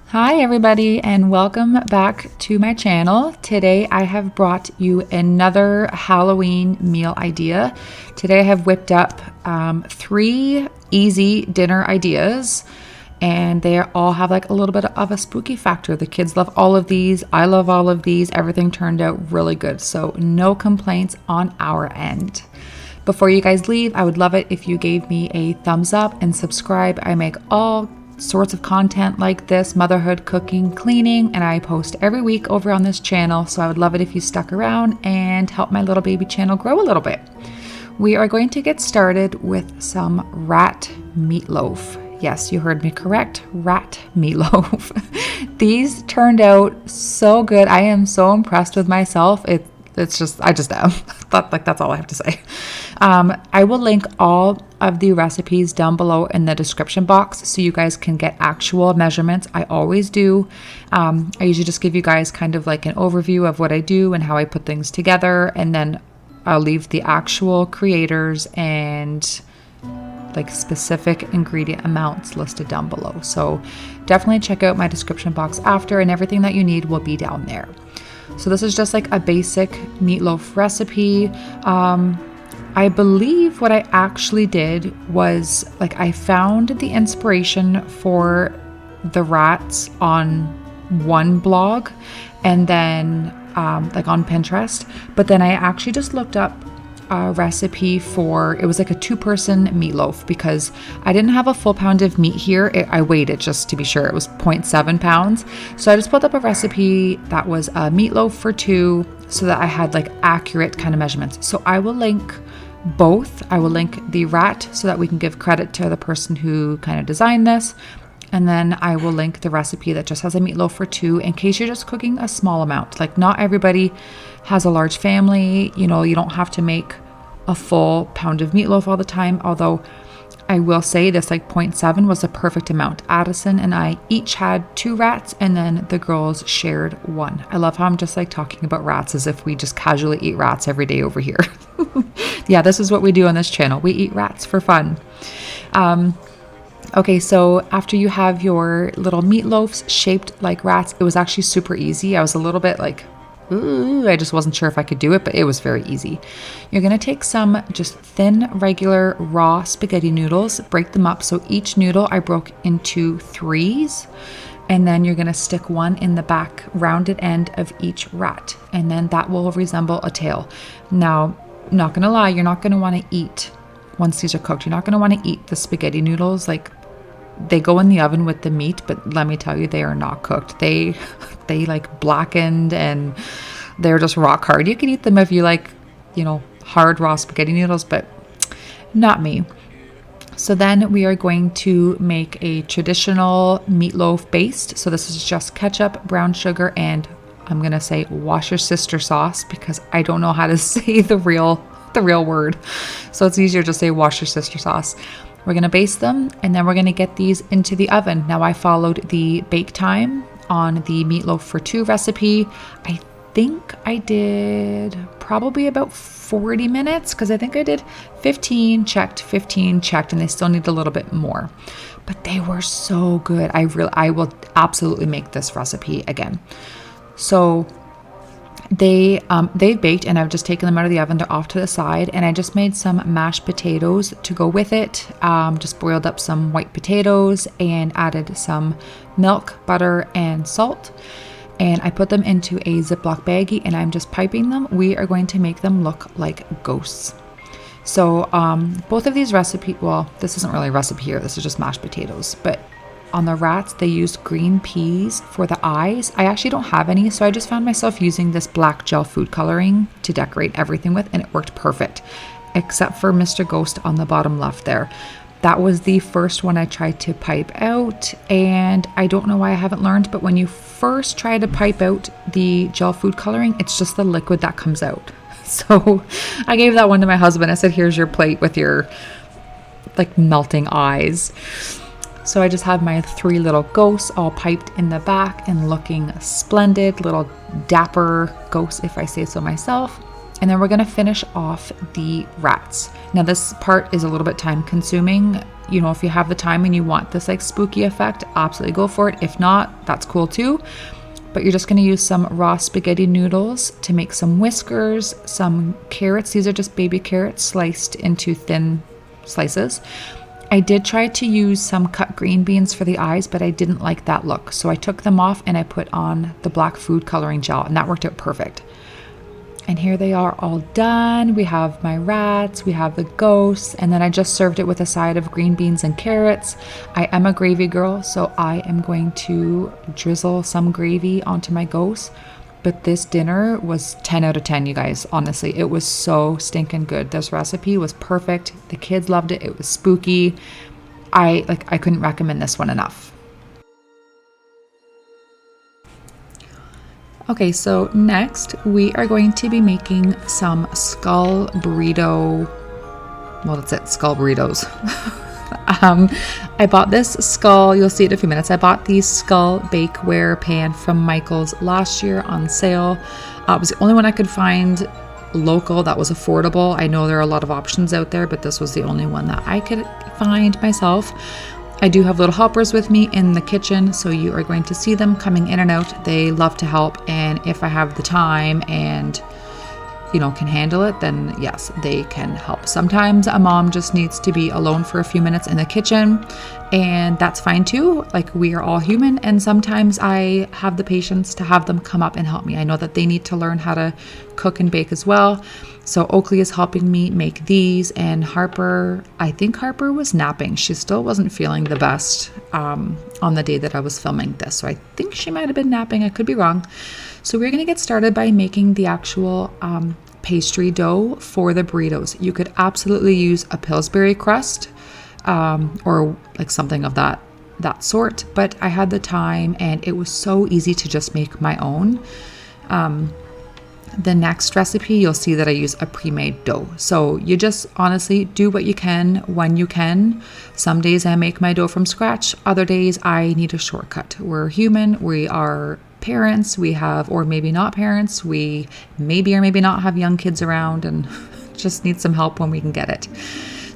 Hi everybody and welcome back to my channel. Today I have brought you another Halloween meal idea. Today I have whipped up 3 easy dinner ideas and they all have like a little bit of a spooky factor. The kids love all of these. I love all of these. Everything turned out really good. So no complaints on our end. Before you guys leave, I would love it if you gave me a thumbs up and subscribe. I make all sorts of content like this, motherhood, cooking, cleaning, and I post every week over on this channel. So I would love it if you stuck around and help my little baby channel grow a little bit. We are going to get started with some rat meatloaf. Yes, you heard me correct, rat meatloaf. These turned out so good. I am so impressed with myself. I just am. That's all I have to say. I will link all of the recipes down below in the description box so you guys can get actual measurements. I always do. I usually just give you guys kind of like an overview of what I do and how I put things together, and then I'll leave the actual creators and like specific ingredient amounts listed down below. So definitely check out my description box after, and everything that you need will be down there. So this is just like a basic meatloaf recipe. I believe what I actually did was like I found the inspiration for the rats on one blog and then like on Pinterest, but then I actually just looked up a recipe for, it was like a 2-person meatloaf because I didn't have a full pound of meat here. I weighed it just to be sure. It was 0.7 pounds. So I just pulled up a recipe that was a meatloaf for 2 so that I had like accurate kind of measurements. So I will link both. I will link the rat so that we can give credit to the person who kind of designed this. And then I will link the recipe that just has a meatloaf for 2 in case you're just cooking a small amount. Like not everybody has a large family. You know, you don't have to make a full pound of meatloaf all the time. Although I will say this like 0.7 was the perfect amount. Addison and I each had 2 rats and then the girls shared 1. I love how I'm just like talking about rats as if we just casually eat rats every day over here. Yeah, this is what we do on this channel. We eat rats for fun. Okay, so after you have your little meatloaves shaped like rats, it was actually super easy. I was a little bit like, ooh, I just wasn't sure if I could do it, but it was very easy. You're gonna take some just thin, regular, raw spaghetti noodles, break them up. So each noodle I broke into 3s, and then you're gonna stick 1 in the back rounded end of each rat, and then that will resemble a tail. Now, not gonna lie, you're not gonna wanna eat, once these are cooked, you're not gonna wanna eat the spaghetti noodles. Like, they go in the oven with the meat, but let me tell you, they are not cooked. They like blackened and they're just rock hard. You can eat them if you like, you know, hard raw spaghetti noodles, but not me. So then we are going to make a traditional meatloaf based. So this is just ketchup, brown sugar, and I'm gonna say wash your sister sauce because I don't know how to say the real word. So it's easier to say wash your sister sauce. We're gonna baste them and then we're gonna get these into the oven. Now I followed the bake time on the meatloaf for 2 recipe. I think I did probably about 40 minutes because I think I did 15 checked, and they still need a little bit more. But they were so good. I will absolutely make this recipe again. So they baked and I've just taken them out of the oven. They're off to the side, and I just made some mashed potatoes to go with it. Just boiled up some white potatoes and added some milk, butter, and salt. And I put them into a Ziploc baggie and I'm just piping them. We are going to make them look like ghosts. So both of these recipes, well, this isn't really a recipe here. This is just mashed potatoes, but on the rats, they used green peas for the eyes. I actually don't have any, so I just found myself using this black gel food coloring to decorate everything with, and it worked perfect, except for Mr. Ghost on the bottom left there. That was the first one I tried to pipe out, and I don't know why I haven't learned, but when you first try to pipe out the gel food coloring, it's just the liquid that comes out. So I gave that one to my husband. I said, here's your plate with your like melting eyes. So I just have my 3 little ghosts all piped in the back and looking splendid, little dapper ghosts if I say so myself. And then we're gonna finish off the rats. Now this part is a little bit time consuming. You know, if you have the time and you want this like spooky effect, absolutely go for it. If not, that's cool too. But you're just gonna use some raw spaghetti noodles to make some whiskers, some carrots. These are just baby carrots sliced into thin slices. I did try to use some cut green beans for the eyes, but I didn't like that look. So I took them off and I put on the black food coloring gel, and that worked out perfect. And here they are all done. We have my rats, we have the ghosts, and then I just served it with a side of green beans and carrots. I am a gravy girl, so I am going to drizzle some gravy onto my ghosts. But this dinner was 10 out of 10, you guys. Honestly, it was so stinking good. This recipe was perfect. The kids loved it. It was spooky. I couldn't recommend this one enough. Okay, so next we are going to be making some skull burrito. Well, that's it, skull burritos. I bought this skull, you'll see it in a few minutes. I bought the skull bakeware pan from Michael's last year on sale. It was the only one I could find local that was affordable. I know there are a lot of options out there, but this was the only one that I could find myself. I do have little helpers with me in the kitchen, so you are going to see them coming in and out. They love to help, and if I have the time and can handle it, then yes, they can help. Sometimes a mom just needs to be alone for a few minutes in the kitchen, and that's fine too. Like, we are all human, and sometimes I have the patience to have them come up and help me. I know that they need to learn how to cook and bake as well. So Oakley is helping me make these, and Harper, I think Harper was napping. She still wasn't feeling the best on the day that I was filming this. So I think she might have been napping. I could be wrong. So we're going to get started by making the actual pastry dough for the burritos. You could absolutely use a Pillsbury crust or like something of that sort, but I had the time and it was so easy to just make my own. The next recipe, you'll see that I use a pre-made dough. So you just honestly do what you can when you can. Some days I make my dough from scratch. Other days I need a shortcut. We're human. We are parents. We have, or maybe not parents. We maybe or maybe not have young kids around and just need some help when we can get it.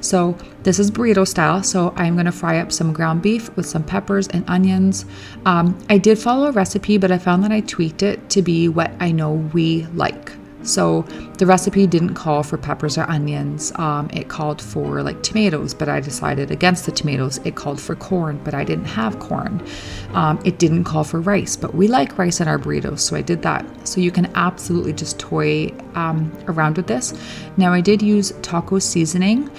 So this is burrito style. So I'm going to fry up some ground beef with some peppers and onions. I did follow a recipe, but I found that I tweaked it to be what I know we like. So the recipe didn't call for peppers or onions. It called for like tomatoes, but I decided against the tomatoes. It called for corn, but I didn't have corn. It didn't call for rice, but we like rice in our burritos, so I did that. So you can absolutely just toy around with this. Now I did use taco seasoning.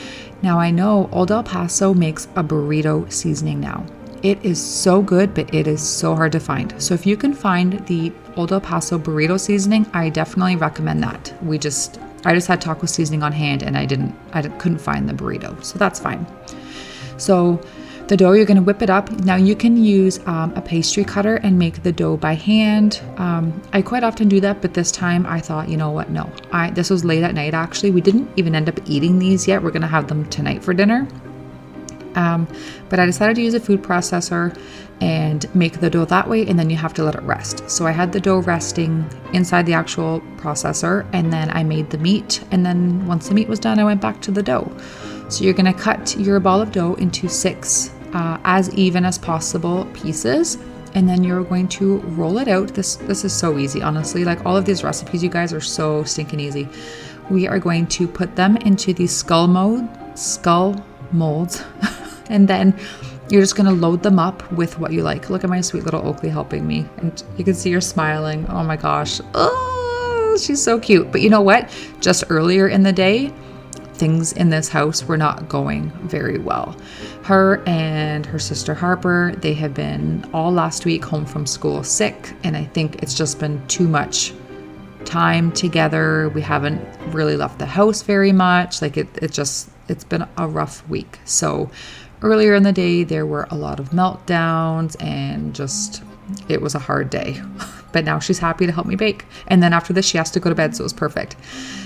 Now I know Old El Paso makes a burrito seasoning now. It is so good, but it is so hard to find. So if you can find the Old El Paso burrito seasoning, I definitely recommend that. I just had taco seasoning on hand and I couldn't find the burrito. So that's fine. So the dough, you're going to whip it up. Now you can use a pastry cutter and make the dough by hand. I quite often do that, but this time I thought, you know what? No, this was late at night. Actually, we didn't even end up eating these yet. We're going to have them tonight for dinner. But I decided to use a food processor and make the dough that way, and then you have to let it rest. So I had the dough resting inside the actual processor, and then I made the meat, and then once the meat was done, I went back to the dough. So you're going to cut your ball of dough into 6 as even as possible pieces, and then you're going to roll it out. This is so easy, honestly. Like, all of these recipes, you guys, are so stinking easy. We are going to put them into the skull molds and then you're just going to load them up with what you like. Look at my sweet little Oakley helping me, and you can see her smiling. Oh my gosh, oh, she's so cute. But you know what, just earlier in the day, things in this house were not going very well. Her and her sister Harper, they have been all last week home from school sick, and I think it's just been too much time together. We haven't really left the house very much. Like, it's been a rough week. So earlier in the day, there were a lot of meltdowns and it was a hard day. But now she's happy to help me bake. And then after this, she has to go to bed, so it was perfect.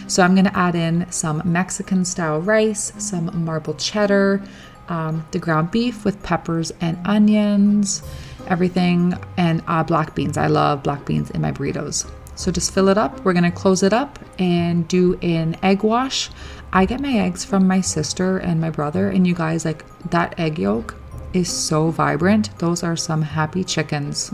So I'm going to add in some Mexican style rice, some marble cheddar, the ground beef with peppers and onions, everything, and black beans. I love black beans in my burritos. So just fill it up. We're going to close it up and do an egg wash. I get my eggs from my sister and my brother, and you guys, like, that egg yolk is so vibrant. Those are some happy chickens.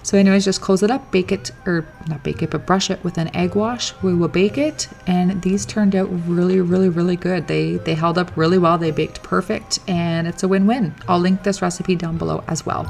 So anyways, just close it up, bake it, or not bake it, but brush it with an egg wash. We will bake it, and these turned out really, really, really good. They held up really well. They baked perfect, and it's a win-win. I'll link this recipe down below as well.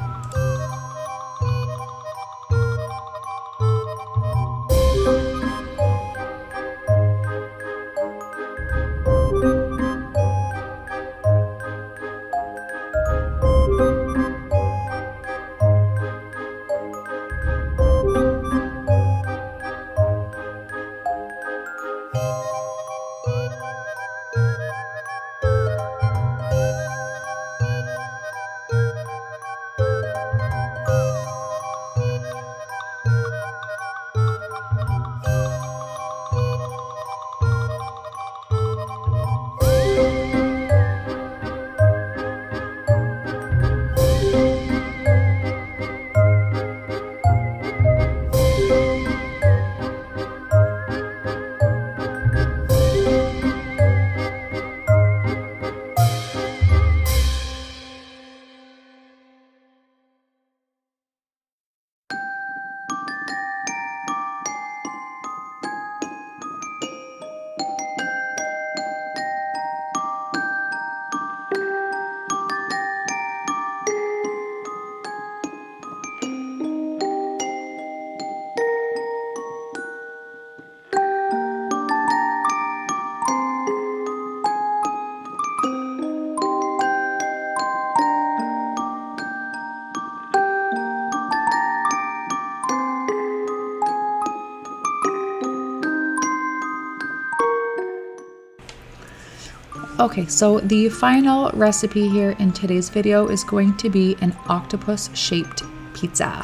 Okay, so the final recipe here in today's video is going to be an octopus-shaped pizza.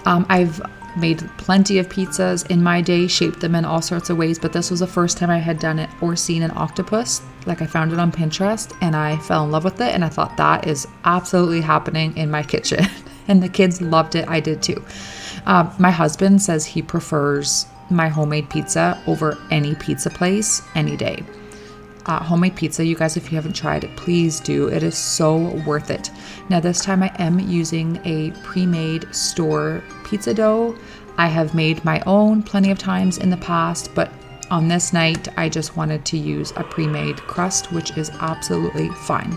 I've made plenty of pizzas in my day, shaped them in all sorts of ways, but this was the first time I had done it or seen an octopus. Like, I found it on Pinterest and I fell in love with it, and I thought that is absolutely happening in my kitchen. And the kids loved it. I did too. My husband says he prefers my homemade pizza over any pizza place any day. Homemade pizza, you guys, if you haven't tried it, please do. It is so worth it. Now, this time I am using a pre-made store pizza dough. I have made my own plenty of times in the past, but on this night I just wanted to use a pre-made crust, which is absolutely fine.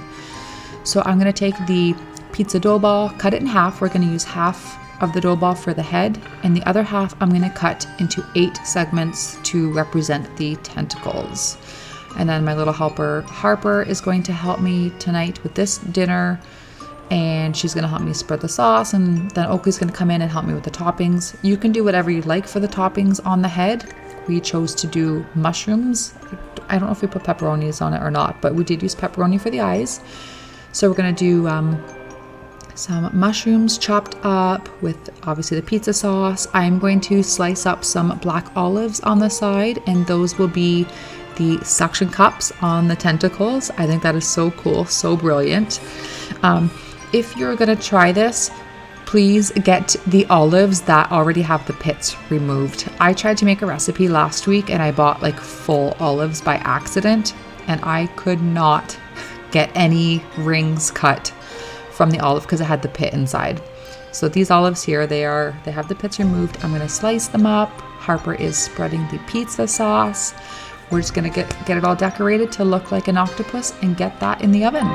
So I'm going to take the pizza dough ball, cut it in half. We're going to use half of the dough ball for the head, and the other half I'm going to cut into 8 segments to represent the tentacles. And then my little helper Harper is going to help me tonight with this dinner, and she's going to help me spread the sauce, and then Oakley's going to come in and help me with the toppings. You can do whatever you like for the toppings on the head. We chose to do mushrooms. I don't know if we put pepperonis on it or not, but we did use pepperoni for the eyes. So we're going to do some mushrooms chopped up with obviously the pizza sauce. I'm going to slice up some black olives on the side, and those will be the suction cups on the tentacles. I think that is so cool, so brilliant. If you're gonna try this, please get the olives that already have the pits removed. I tried to make a recipe last week and I bought like full olives by accident, and I could not get any rings cut from the olive because it had the pit inside. So these olives here, they have the pits removed. I'm gonna slice them up. Harper is spreading the pizza sauce. We're just gonna get it all decorated to look like an octopus and get that in the oven.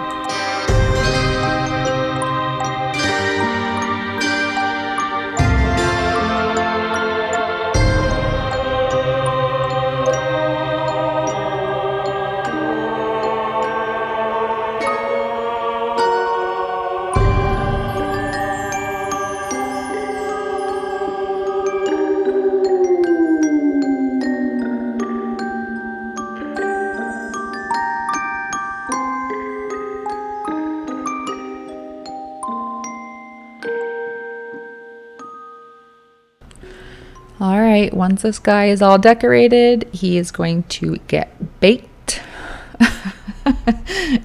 All right, once this guy is all decorated, he is going to get baked.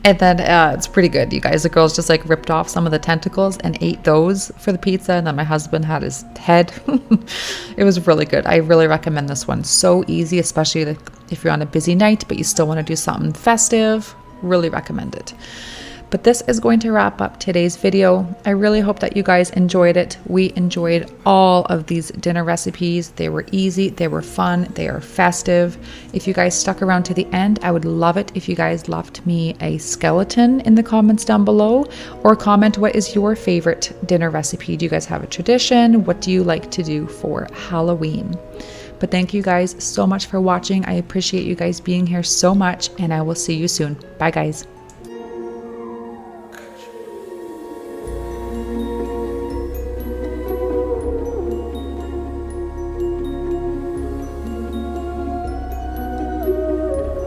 And then it's pretty good, you guys. The girls just like ripped off some of the tentacles and ate those for the pizza. And then my husband had his head. It was really good. I really recommend this one. So easy, especially like if you're on a busy night, but you still want to do something festive. Really recommend it. But this is going to wrap up today's video. I really hope that you guys enjoyed it. We enjoyed all of these dinner recipes. They were easy, they were fun, they are festive. If you guys stuck around to the end, I would love it if you guys left me a skeleton in the comments down below, or comment what is your favorite dinner recipe. Do you guys have a tradition? What do you like to do for Halloween? But thank you guys so much for watching. I appreciate you guys being here so much, and I will see you soon. Bye guys.